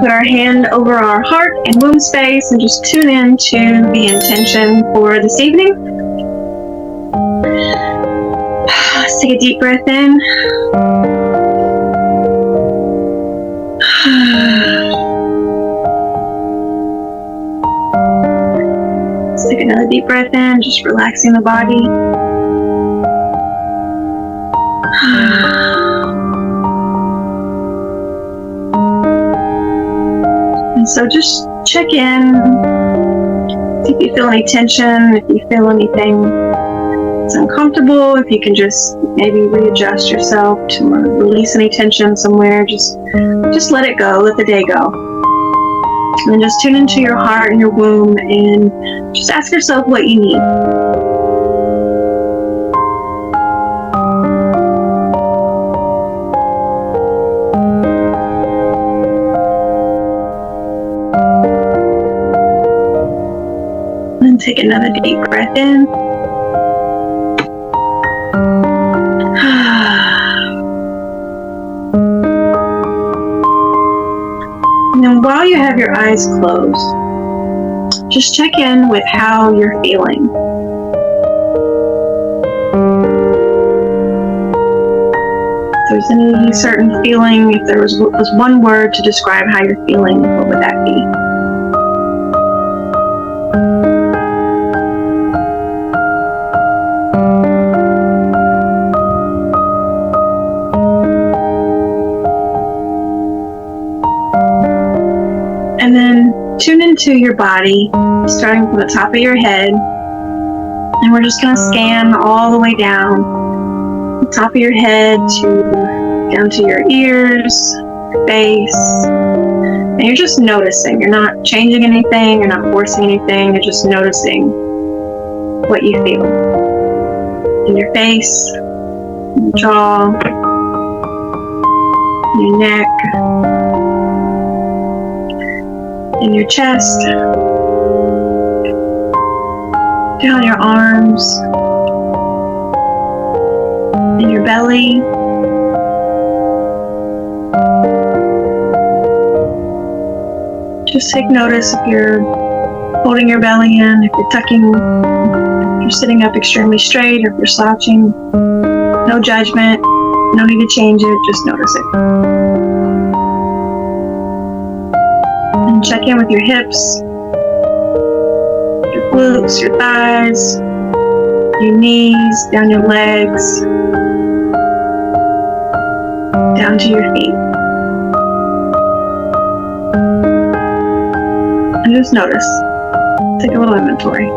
put our hand over our heart and womb space and just tune in to the intention for this evening. Let's take a deep breath in. Let's take another deep breath in, just relaxing the body. And so just check in, see if you feel any tension, if you feel anything that's uncomfortable, if you can just maybe readjust yourself to release any tension somewhere, just let it go, let the day go. And then just tune into your heart and your womb and just ask yourself what you need. And take another deep breath in. And while you have your eyes closed, just check in with how you're feeling. If there's any certain feeling, if there was one word to describe how you're feeling, what would that be? And then tune into your body, starting from the top of your head. And we're just going to scan all the way down, the top of your head down to your ears, face. And you're just noticing. You're not changing anything. You're not forcing anything. You're just noticing what you feel in your face, in your jaw, in your neck, in your chest, down your arms, in your belly, just take notice if you're holding your belly in, if you're tucking, if you're sitting up extremely straight, or if you're slouching. No judgment, no need to change it, just notice it. And check in with your hips, your glutes, your thighs, your knees, down your legs, down to your feet. And just notice. Take a little inventory.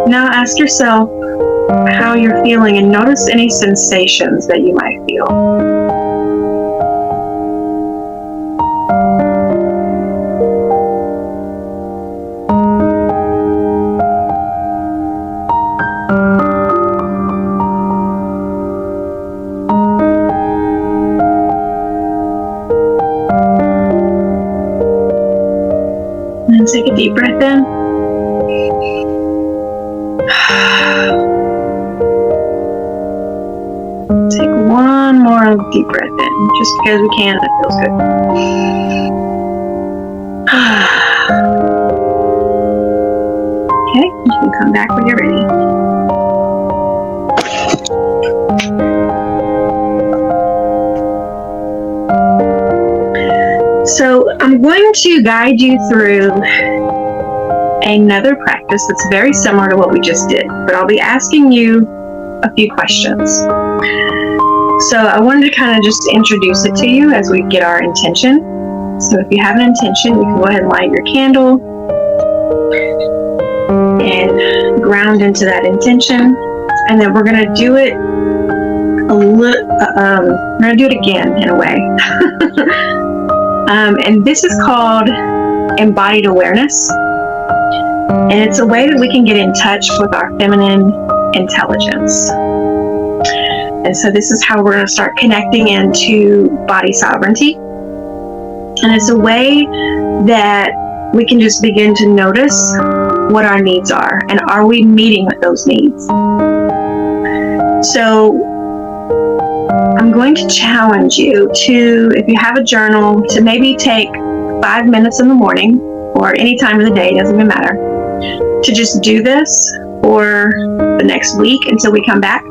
Now ask yourself how you're feeling and notice any sensations that you might feel. And then take a deep breath in. Take one more deep breath in, just because we can, it feels good. Okay, you can come back when you're ready. So I'm going to guide you through another practice that's very similar to what we just did, but I'll be asking you a few questions. So I wanted to kind of just introduce it to you as we get our intention. So if you have an intention, you can go ahead and light your candle and ground into that intention. And then we're going to do it we're going to do it again in a way. And this is called Embodied Awareness. And it's a way that we can get in touch with our feminine intelligence. And so this is how we're going to start connecting into body sovereignty. And it's a way that we can just begin to notice what our needs are, and are we meeting with those needs? So I'm going to challenge you to, if you have a journal, to maybe take 5 minutes in the morning or any time of the day, doesn't even matter, to just do this for the next week until we come back.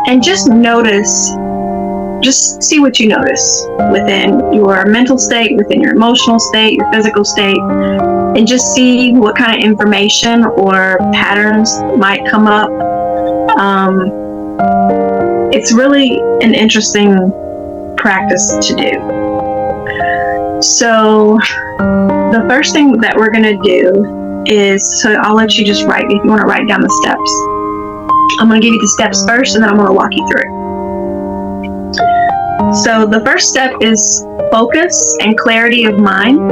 And just notice, just see what you notice within your mental state, within your emotional state, your physical state, and just see what kind of information or patterns might come up. It's really an interesting practice to do. So the first thing that we're going to do is, so I'll let you just write, if you want to write down the steps. I'm going to give you the steps first, and then I'm going to walk you through it. So the first step is focus and clarity of mind.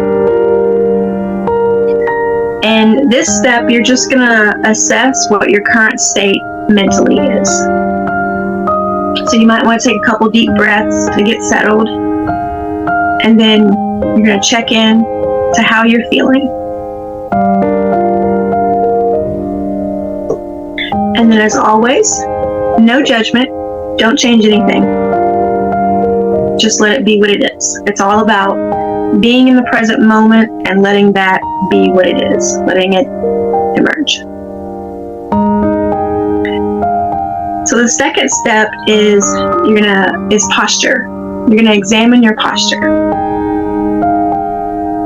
And this step, you're just going to assess what your current state mentally is. So you might want to take a couple deep breaths to get settled. And then you're going to check in to how you're feeling. And then, as always, no judgment. Don't change anything. Just let it be what it is. It's all about being in the present moment and letting that be what it is, letting it emerge. So the second step is posture. You're gonna examine your posture.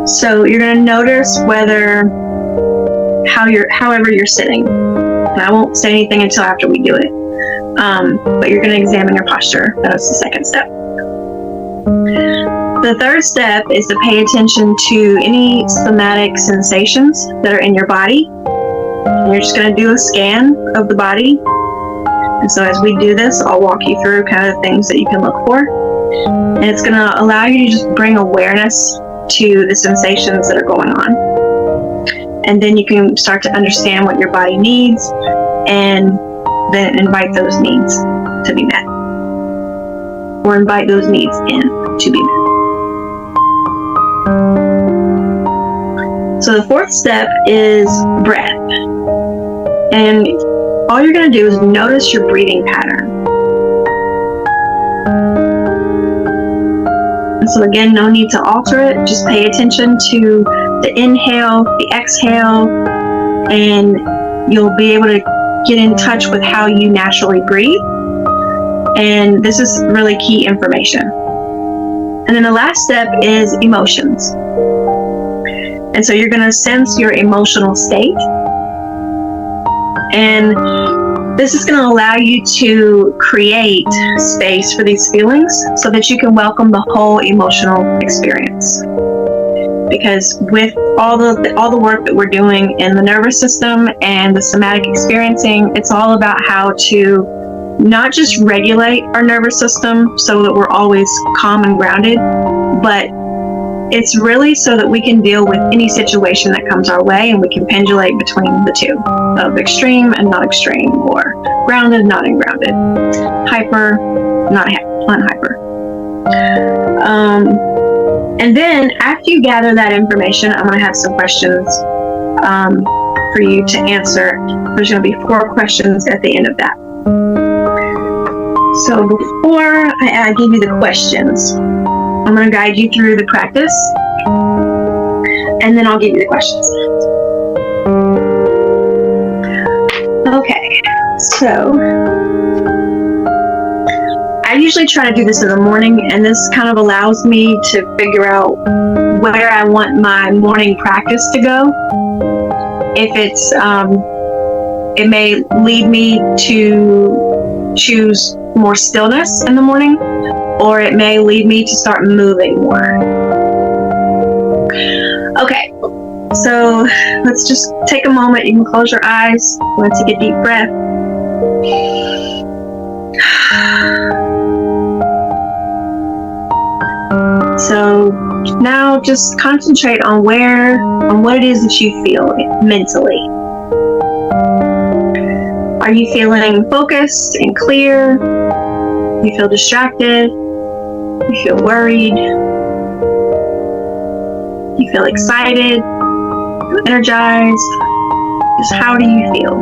So you're gonna notice however you're sitting. And I won't say anything until after we do it. But you're gonna examine your posture. That's the second step. The third step is to pay attention to any somatic sensations that are in your body. And you're just gonna do a scan of the body. And so as we do this, I'll walk you through kind of the things that you can look for. And it's going to allow you to just bring awareness to the sensations that are going on. And then you can start to understand what your body needs and then invite those needs to be met. Or invite those needs in to be met. So the fourth step is breath. And all you're going to do is notice your breathing pattern. And so again, no need to alter it. Just pay attention to the inhale, the exhale, and you'll be able to get in touch with how you naturally breathe. And this is really key information. And then the last step is emotions. And so you're going to sense your emotional state. And this is going to allow you to create space for these feelings so that you can welcome the whole emotional experience. Because with all the work that we're doing in the nervous system and the somatic experiencing, it's all about how to not just regulate our nervous system so that we're always calm and grounded, but it's really so that we can deal with any situation that comes our way, and we can pendulate between the two, of extreme and not extreme, or grounded, not ungrounded, hyper, not hyper. And then after you gather that information, I'm going to have some questions for you to answer. There's going to be 4 questions at the end of that. So before I give you the questions, I'm going to guide you through the practice, and then I'll give you the questions. Okay, so I usually try to do this in the morning, and this kind of allows me to figure out where I want my morning practice to go. If it's, it may lead me to choose more stillness in the morning, or it may lead me to start moving more. Okay, so let's just take a moment. You can close your eyes. I'm going to take a deep breath. So now just concentrate on what it is that you feel mentally. Are you feeling focused and clear? You feel distracted? You feel worried? You feel excited? Energized? Just how do you feel?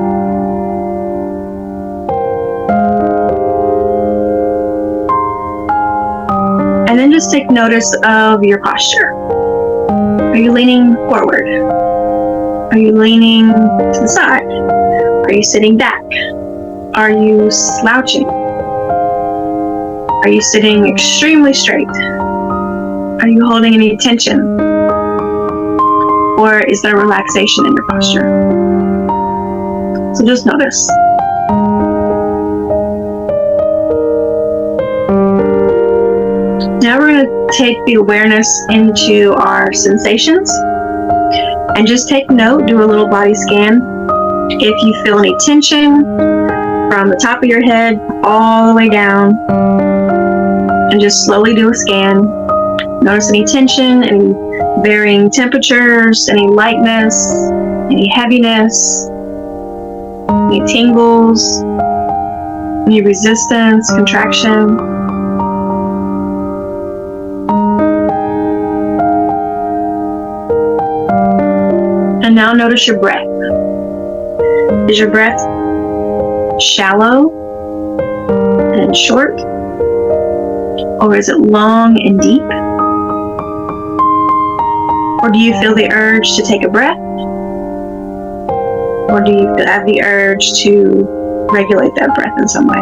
And then just take notice of your posture. Are you leaning forward? Are you leaning to the side? Are you sitting back? Are you slouching? Are you sitting extremely straight? Are you holding any tension? Or is there relaxation in your posture? So just notice. Now we're going to take the awareness into our sensations and just take note, do a little body scan. If you feel any tension from the top of your head all the way down, and just slowly do a scan. Notice any tension, any varying temperatures, any lightness, any heaviness, any tingles, any resistance, contraction. And now notice your breath. Is your breath shallow and short? Or is it long and deep? Or do you feel the urge to take a breath? Or do you have the urge to regulate that breath in some way?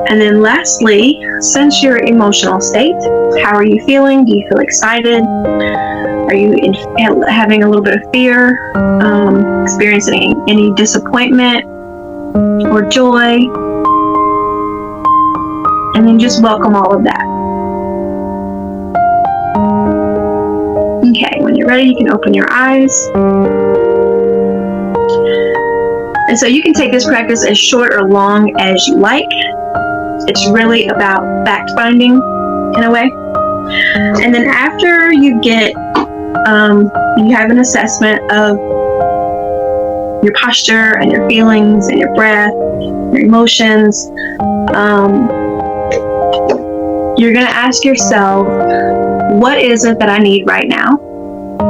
And then lastly, sense your emotional state. How are you feeling? Do you feel excited? Are you having a little bit of fear? Experiencing any disappointment or joy? And then just welcome all of that. Okay, when you're ready, you can open your eyes. And so you can take this practice as short or long as you like. It's really about fact-finding in a way. And then after you get, you have an assessment of your posture and your feelings and your breath, your emotions, you're going to ask yourself, what is it that I need right now?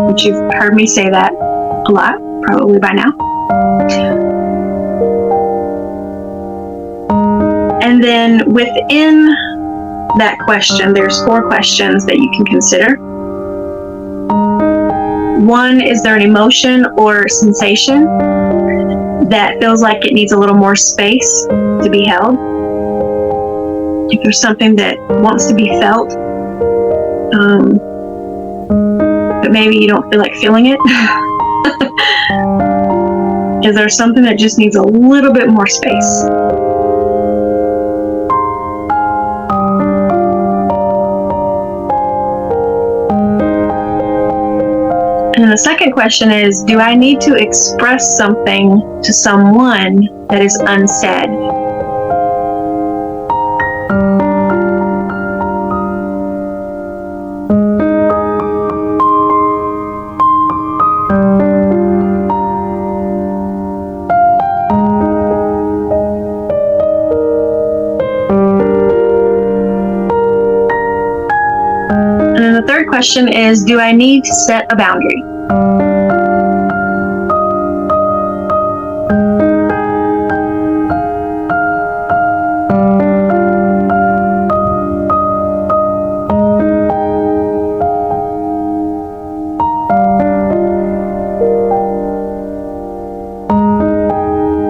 Which you've heard me say that a lot, probably by now. And then within that question, there's 4 questions that you can consider. 1, is there an emotion or sensation that feels like it needs a little more space to be held? If there's something that wants to be felt, but maybe you don't feel like feeling it. Is there something that just needs a little bit more space? And then the second question is, do I need to express something to someone that is unsaid? And then the third question is, do I need to set a boundary?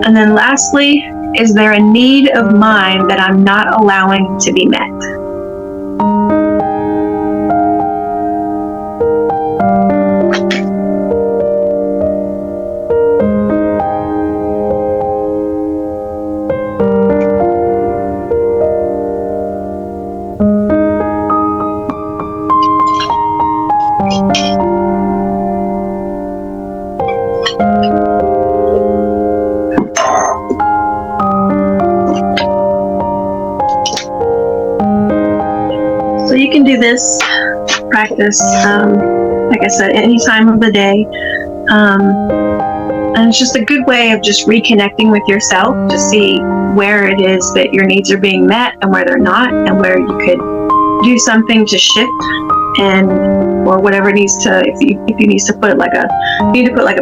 And then lastly, is there a need of mine that I'm not allowing to be met? So you can do this practice, like I said, any time of the day. And it's just a good way of just reconnecting with yourself to see where it is that your needs are being met and where they're not, and where you could do something to shift, and or whatever it needs to, if you need to put like a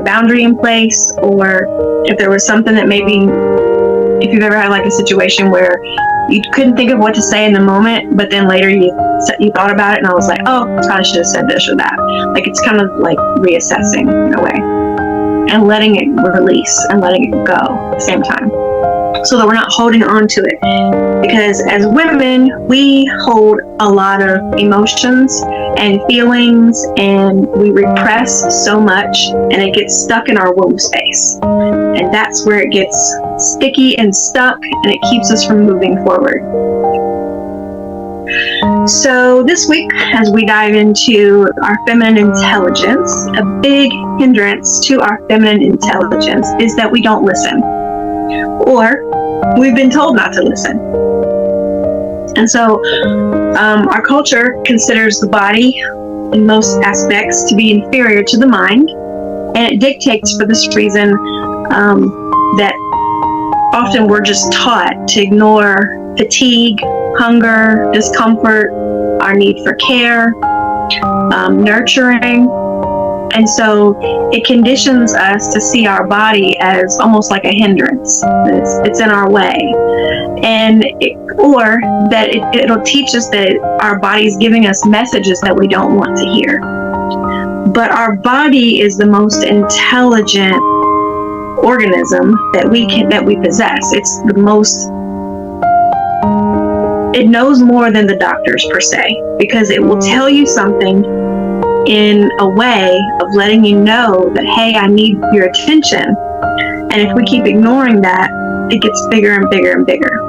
boundary in place, or if there was something that maybe if you've ever had like a situation where you couldn't think of what to say in the moment, but then later you thought about it and I was like, oh, I probably should have said this or that. Like, it's kind of like reassessing in a way and letting it release and letting it go at the same time, so that we're not holding on to it. Because as women, we hold a lot of emotions and feelings, and we repress so much, and it gets stuck in our womb space. And that's where it gets sticky and stuck, and it keeps us from moving forward. So this week, as we dive into our feminine intelligence, a big hindrance to our feminine intelligence is that we don't listen, or we've been told not to listen. And so our culture considers the body in most aspects to be inferior to the mind, and it dictates for this reason that often we're just taught to ignore fatigue, hunger, discomfort, our need for care, nurturing. And so it conditions us to see our body as almost like a hindrance. It's in our way. And or that it'll teach us that our body's giving us messages that we don't want to hear. But our body is the most intelligent organism that we possess. It's the most, it knows more than the doctors per se, because it will tell you something in a way of letting you know that, hey, I need your attention. And if we keep ignoring that, it gets bigger and bigger and bigger.